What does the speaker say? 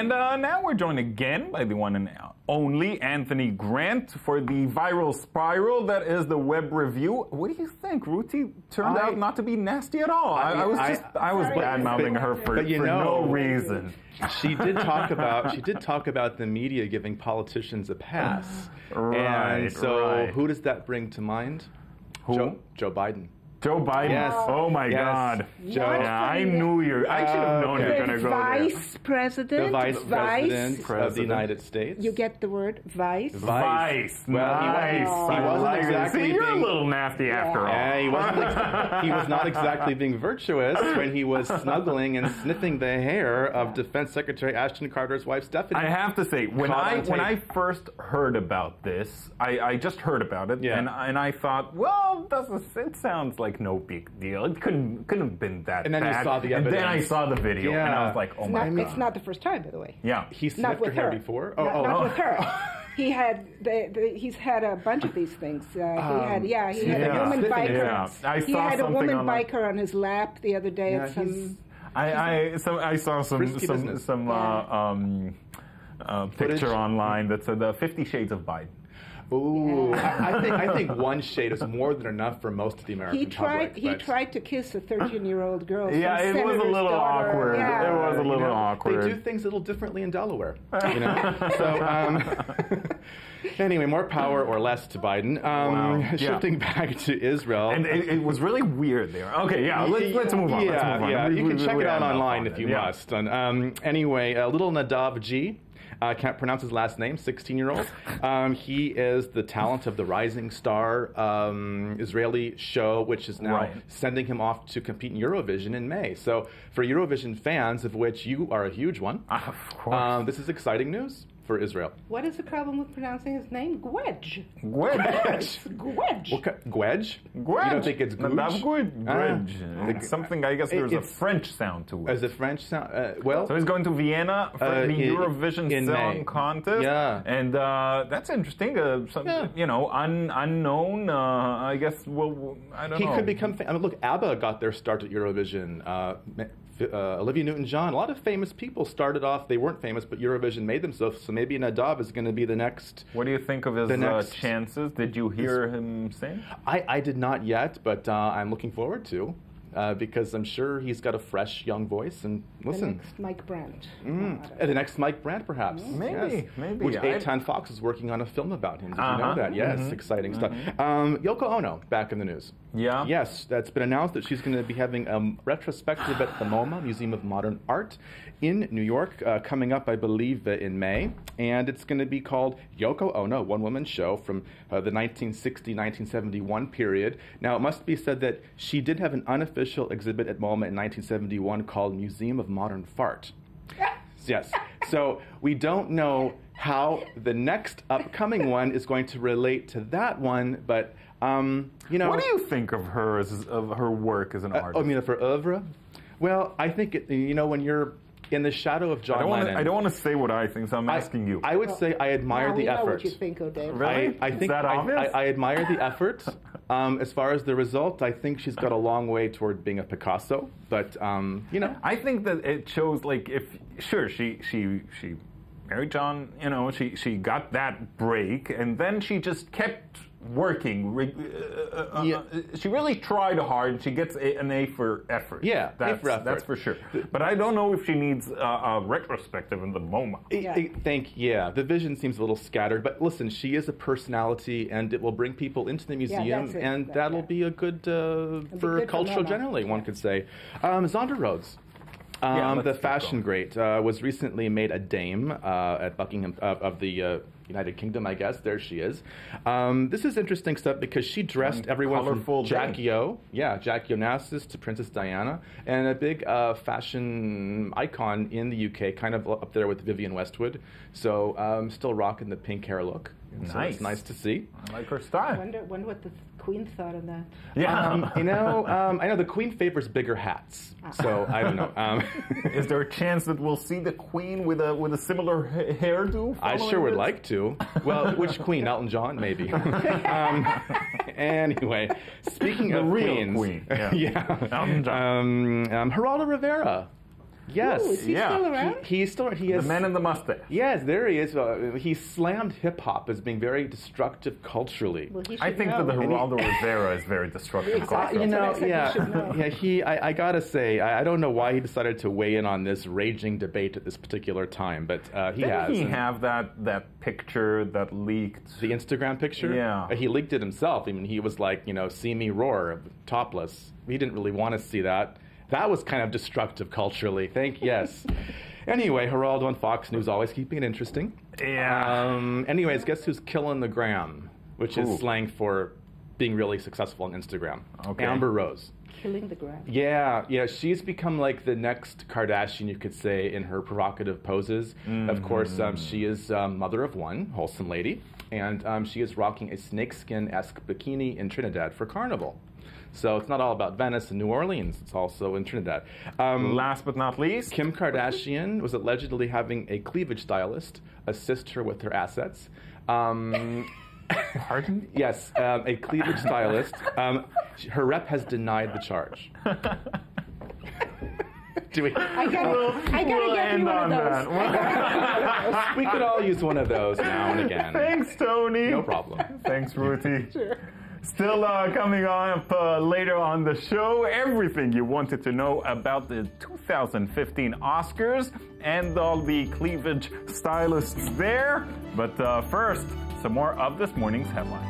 And now we're joined again by the one and only Anthony Grant for the viral spiral that is the web review. What do you think? Ruti turned out not to be nasty at all. I was bad-mouthing her for no reason. She did talk about the media giving politicians a pass. Right. And so who does that bring to mind? Who? Joe Biden. Joe Biden. Yes. Oh my God. Joe. Yeah, I knew you. I should have known you were going to go there. The Vice President of the United States. You get the word vice? Vice. Well, nice. he wasn't exactly See, you're being, a little nasty after all. Yeah, he was not exactly being virtuous when he was snuggling and sniffing the hair of Defense Secretary Ashton Carter's wife, Stephanie. I have to say, when I first heard about this, I just heard about it, and I thought, well, it sounds like no big deal. It couldn't have been that and then bad. You saw the evidence. And then I saw the video, and I was like, oh my God. It's not the first time, by the way. Yeah. He sniffed her hair before? Not with her. He had he's had a bunch of these things. He had a woman biker. Yeah. He had a woman biker on his lap the other day at some. I saw some picture online that said 50 Shades of Biden. Ooh, I think one shade is more than enough for most of the American public. He tried to kiss a 13-year-old girl. Yeah, it was a little awkward. Yeah. It was a little awkward. They do things a little differently in Delaware, you know. So anyway, more power or less to Biden. Shifting back to Israel, and it was really weird there. Okay, let's move on. You can check it out online if you must. Anyway, little Nadav G. Can't pronounce his last name, 16-year-old. He is the talent of the Rising Star Israeli show, which is now sending him off to compete in Eurovision in May. So for Eurovision fans, of which you are a huge one, of course, this is exciting news for Israel. What is the problem with pronouncing his name? Gwedge. Gwedge. Gwedge. Gwedge? You don't think it's Gwedge? Gwedge. It's something, I guess there's a French sound to it. As a French sound? So he's going to Vienna for the Eurovision Song Contest. Yeah. And that's interesting. Unknown, I guess, I don't know. He could become look, ABBA got their start at Eurovision. Olivia Newton-John, a lot of famous people started off, they weren't famous, but Eurovision made them so maybe Nadav is going to be the next. What do you think of his chances? Did you hear him sing? I did not yet, but I'm looking forward to. Because I'm sure he's got a fresh, young voice. And listen. The next Mike Brandt. The next Mike Brandt, perhaps. Maybe. Which 810 Fox is working on a film about him. Did you know that? Yes, exciting stuff. Yoko Ono, back in the news. Yeah. Yes, that's been announced that she's going to be having a retrospective at the MoMA, Museum of Modern Art, in New York, coming up, I believe, in May. And it's going to be called Yoko Ono, one-woman show from the 1960-1971 period. Now, it must be said that she did have an unofficial exhibit at MoMA in 1971 called Museum of Modern Fart. Yes. So we don't know how the next upcoming one is going to relate to that one, but you know. What do you think of her of her work as an artist? I mean, of her oeuvre. Well, I think when you're in the shadow of John Lennon. I don't want to say what I think, so I'm asking you. I would say I admire the effort. Know what you think, O'Dave. Really? I think Is that obvious? I admire the effort. As far as the result, I think she's got a long way toward being a Picasso. But I think that it shows she married John. She got that break, and then she just kept working. She really tried hard. She gets an A for effort. Yeah, that's for sure. But I don't know if she needs a retrospective in the MoMA. The vision seems a little scattered. But listen, she is a personality, and it will bring people into the museum, and that'll be a good for culture generally. One could say. Zonda Rhodes. The fashion great was recently made a dame at Buckingham of the United Kingdom, I guess. There she is. This is interesting stuff because she dressed everyone from Jackie O. Yeah, Jackie Onassis to Princess Diana, and a big fashion icon in the UK, kind of up there with Vivienne Westwood. So still rocking the pink hair look. Nice. So it's nice to see. I like her style. I wonder what the Queen thought of that. Yeah. I know the Queen favors bigger hats, so I don't know. Is there a chance that we'll see the Queen with a similar hairdo? I sure would like to. Well, which Queen? Elton John, maybe. Anyway, speaking of real Queens, Queen. Elton John. Geraldo Rivera. Yes. Ooh, is he still around? He's still. He is the man in the mustache. Yes, there he is. He slammed hip hop as being very destructive culturally. Well, I think that the Geraldo Rivera is very destructive. Exactly. I gotta say, I don't know why he decided to weigh in on this raging debate at this particular time, but he has. Didn't he have that picture that leaked? The Instagram picture? Yeah. He leaked it himself. I mean, he was like, see me roar, topless. We didn't really want to see that. That was kind of destructive culturally. Yes. Anyway, Geraldo on Fox News always keeping it interesting. Yeah. Anyways, guess who's killing the gram, which is slang for being really successful on Instagram. Okay. Amber Rose. Killing the gram. Yeah. She's become like the next Kardashian, you could say, in her provocative poses. Of course, she is mother of one, wholesome lady, and she is rocking a snakeskin-esque bikini in Trinidad for Carnival. So it's not all about Venice and New Orleans. It's also in Trinidad. Last but not least, Kim Kardashian was allegedly having a cleavage stylist assist her with her assets. Pardon? Yes, a cleavage stylist. Her rep has denied the charge. Do we? I gotta get you one of those. We could all use one of those now and again. Thanks, Tony. No problem. Thanks, Ruthie. Sure. Still coming up later on the show, everything you wanted to know about the 2015 Oscars and all the cleavage stylists there. But first, some more of this morning's headlines.